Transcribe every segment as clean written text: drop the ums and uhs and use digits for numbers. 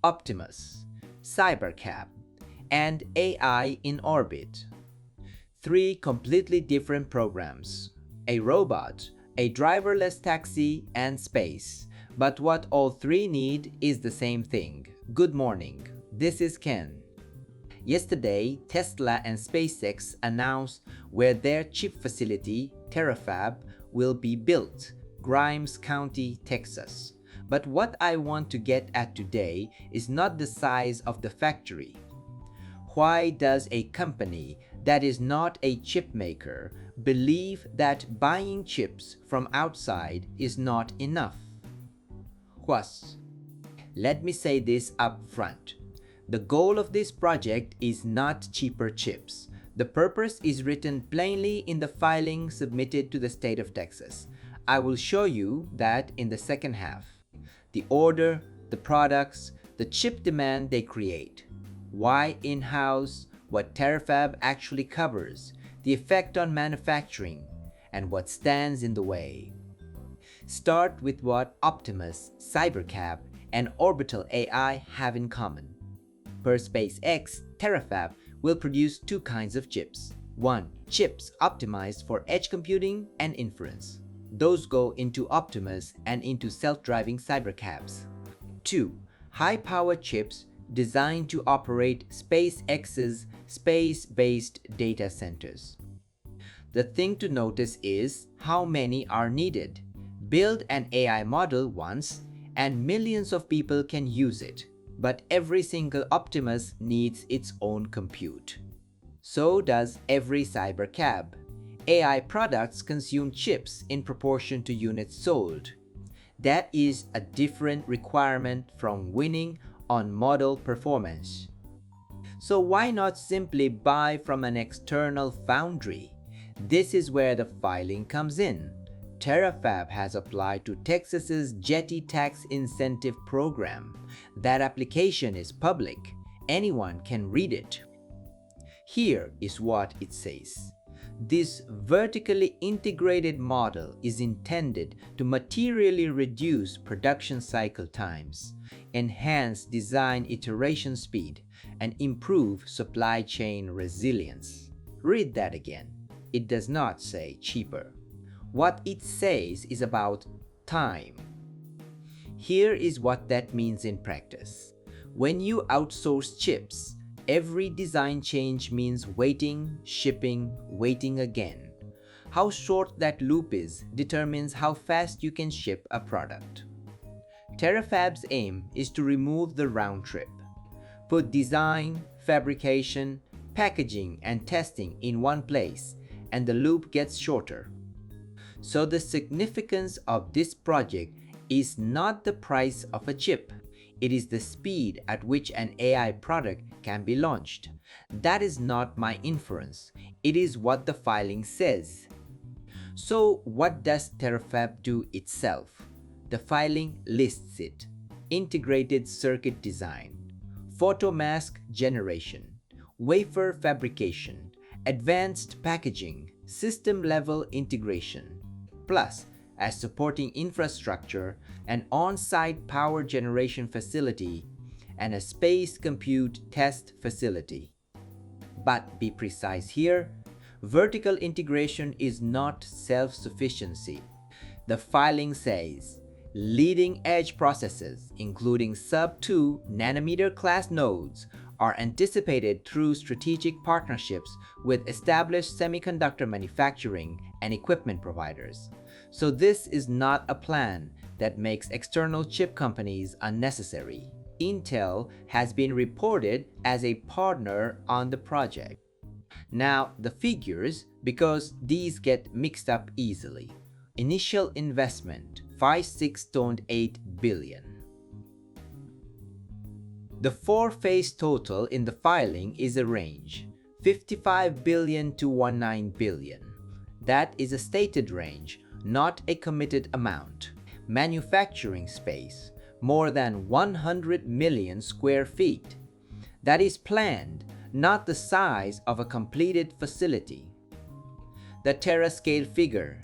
Optimus, Cybercab, and AI in Orbit. Three completely different programs: a robot, a driverless taxi, and space. But what all three need is the same thing. Good morning, this is Ken. Yesterday, Tesla and SpaceX announced where their chip facility, Terafab, will be built, Grimes County, Texas. But what I want to get at today is not the size of the factory. Why does a company that is not a chip maker believe that buying chips from outside is not enough? Was. Let me say this up front. The goal of this project is not cheaper chips. The purpose is written plainly in the filing submitted to the state of Texas. I will show you that in the second half. The order, the products, the chip demand they create, why in-house, what Terafab actually covers, the effect on manufacturing, and what stands in the way. Start with what Optimus, Cybercab, and Orbital AI have in common. Per SpaceX, Terafab will produce two kinds of chips. One, chips optimized for edge computing and inference. Those go into Optimus and into self-driving cybercabs. 2. High-power chips designed to operate SpaceX's space-based data centers. The thing to notice is how many are needed. Build an AI model once and millions of people can use it, but every single Optimus needs its own compute. So does every cybercab. AI products consume chips in proportion to units sold. That is a different requirement from winning on model performance. So why not simply buy from an external foundry? This is where the filing comes in. Terafab has applied to Texas's Jetty Tax Incentive Program. That application is public. Anyone can read it. Here is what it says. This vertically integrated model is intended to materially reduce production cycle times, enhance design iteration speed, and improve supply chain resilience. Read that again. It does not say cheaper. What it says is about time. Here is what that means in practice. When you outsource chips, every design change means waiting, shipping, waiting again. How short that loop is determines how fast you can ship a product. Terafab's aim is to remove the round trip. Put design, fabrication, packaging, and testing in one place, and the loop gets shorter. So the significance of this project is not the price of a chip. It is the speed at which an AI product can be launched. That is not my inference. It is what the filing says. So what does Terafab do itself? The filing lists it. Integrated circuit design, photomask generation, wafer fabrication, advanced packaging, system-level integration, plus as supporting infrastructure, an on-site power generation facility, and a space compute test facility. But be precise here, vertical integration is not self-sufficiency. The filing says, leading-edge processes, including sub-2 nanometer class nodes, are anticipated through strategic partnerships with established semiconductor manufacturing and equipment providers. So this is not a plan that makes external chip companies unnecessary. Intel has been reported as a partner on the project. Now the figures, because these get mixed up easily. Initial investment, 56.8 billion. The four-phase total in the filing is a range, 55 billion to 19 billion. That is a stated range, not a committed amount. Manufacturing space, more than 100 million square feet. That is planned, not the size of a completed facility. The terascale figure,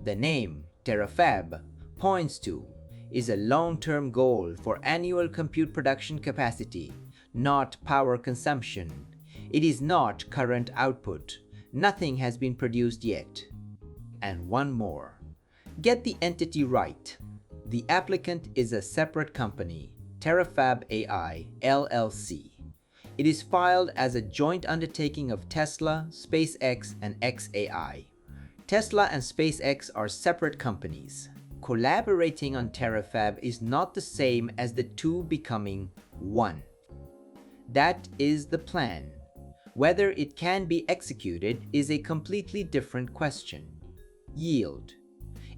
the name Terafab, points to is a long-term goal for annual compute production capacity, not power consumption. It is not current output. Nothing has been produced yet. And one more. Get the entity right. The applicant is a separate company, Terafab AI, LLC. It is filed as a joint undertaking of Tesla, SpaceX, and xAI. Tesla and SpaceX are separate companies. Collaborating on Terafab is not the same as the two becoming one. That is the plan. Whether it can be executed is a completely different question. Yield.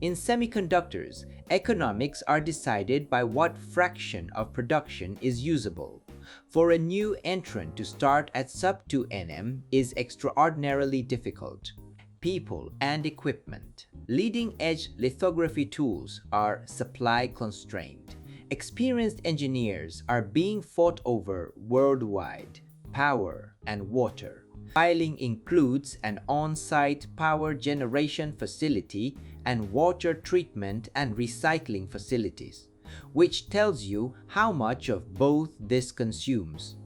In semiconductors, economics are decided by what fraction of production is usable. For a new entrant to start at sub-2 nm is extraordinarily difficult. People and equipment. Leading-edge lithography tools are supply-constrained. Experienced engineers are being fought over worldwide. Power and water. Filing includes an on-site power generation facility and water treatment and recycling facilities, which tells you how much of both this consumes.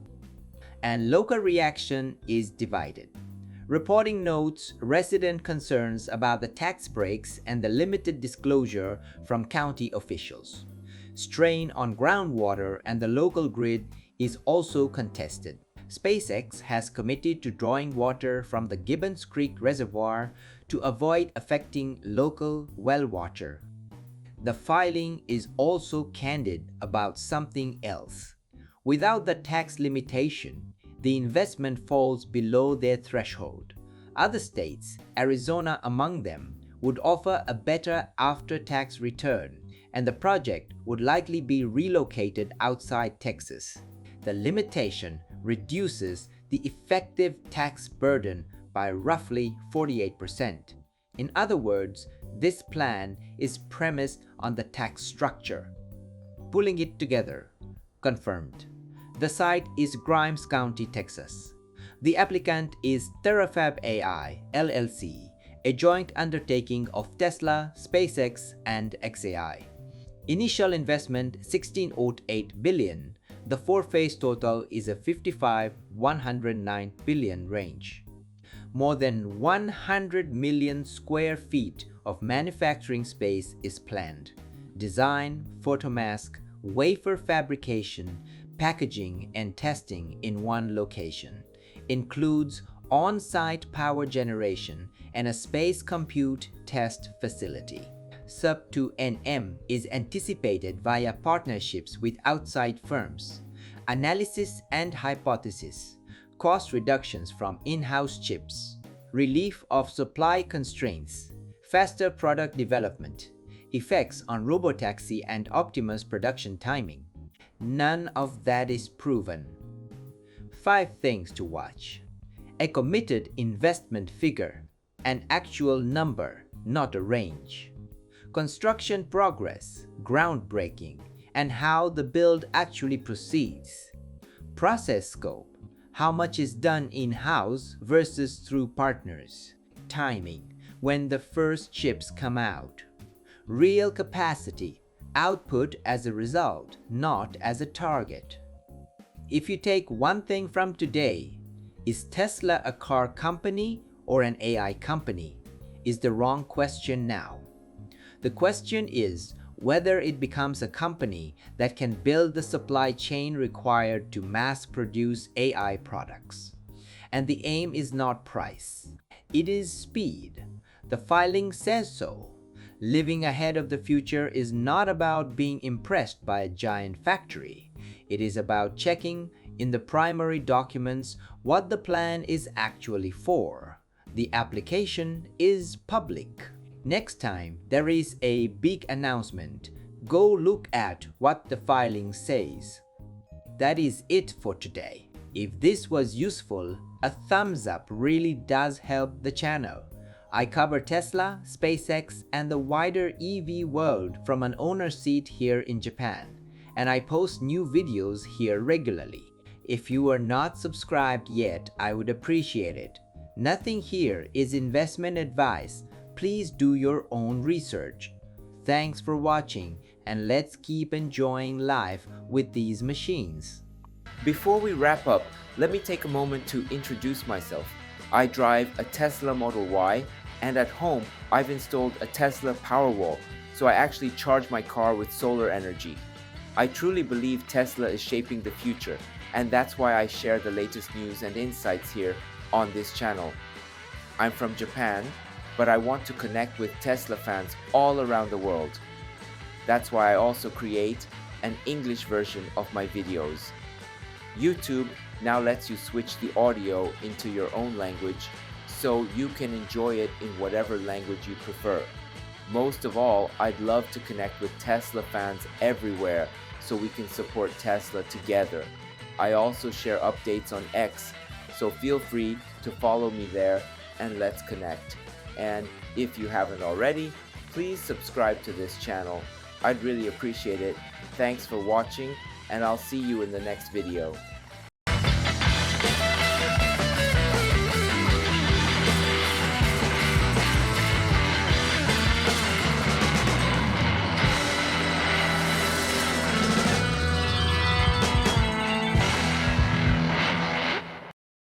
And local reaction is divided. Reporting notes resident concerns about the tax breaks and the limited disclosure from county officials. Strain on groundwater and the local grid is also contested. SpaceX has committed to drawing water from the Gibbons Creek Reservoir to avoid affecting local well water. The filing is also candid about something else. Without the tax limitation, the investment falls below their threshold. Other states, Arizona among them, would offer a better after-tax return, and the project would likely be relocated outside Texas. The limitation reduces the effective tax burden by roughly 48%. In other words, this plan is premised on the tax structure. Pulling it together. Confirmed. The site is Grimes County, Texas. The applicant is Terafab AI, LLC, a joint undertaking of Tesla, SpaceX, and xAI. Initial investment $16.08 billion. The four-phase total is a $55–109 billion range. More than 100 million square feet of manufacturing space is planned. Design, photomask, wafer fabrication, packaging, and testing in one location. Includes on-site power generation and a space compute test facility. Sub-2 nm is anticipated via partnerships with outside firms. Analysis and hypothesis. Cost reductions from in-house chips. Relief of supply constraints. Faster product development. Effects on robotaxi and Optimus production timing. None of that is proven. 5 things to watch. A committed investment figure. An actual number, not a range. Construction progress, groundbreaking, and how the build actually proceeds. Process scope, how much is done in-house versus through partners. Timing, when the first chips come out. Real capacity, output as a result, not as a target. If you take one thing from today, is Tesla a car company or an AI company? Is the wrong question now. The question is whether it becomes a company that can build the supply chain required to mass produce AI products. And the aim is not price. It is speed. The filing says so. Living ahead of the future is not about being impressed by a giant factory. It is about checking in the primary documents what the plan is actually for. The application is public. Next time there is a big announcement, go look at what the filing says. That is it for today. If this was useful, a thumbs up really does help the channel. I cover Tesla, SpaceX, and the wider EV world from an owner seat here in Japan, and I post new videos here regularly. If you are not subscribed yet, I would appreciate it. Nothing here is investment advice. Please do your own research. Thanks for watching. and let's keep enjoying life with these machines. Before we wrap up, let me take a moment to introduce myself. I drive a Tesla Model Y, and at home I've installed a Tesla Powerwall, so I actually charge my car with solar energy. I truly believe Tesla is shaping the future, and that's why I share the latest news and insights here on this channel. I'm from Japan, but I want to connect with Tesla fans all around the world. That's why I also create an English version of my videos. YouTube now lets you switch the audio into your own language, so you can enjoy it in whatever language you prefer. Most of all, I'd love to connect with Tesla fans everywhere so we can support Tesla together. I also share updates on X, so feel free to follow me there and let's connect. And if you haven't already, please subscribe to this channel. I'd really appreciate it. Thanks for watching, and I'll see you in the next video.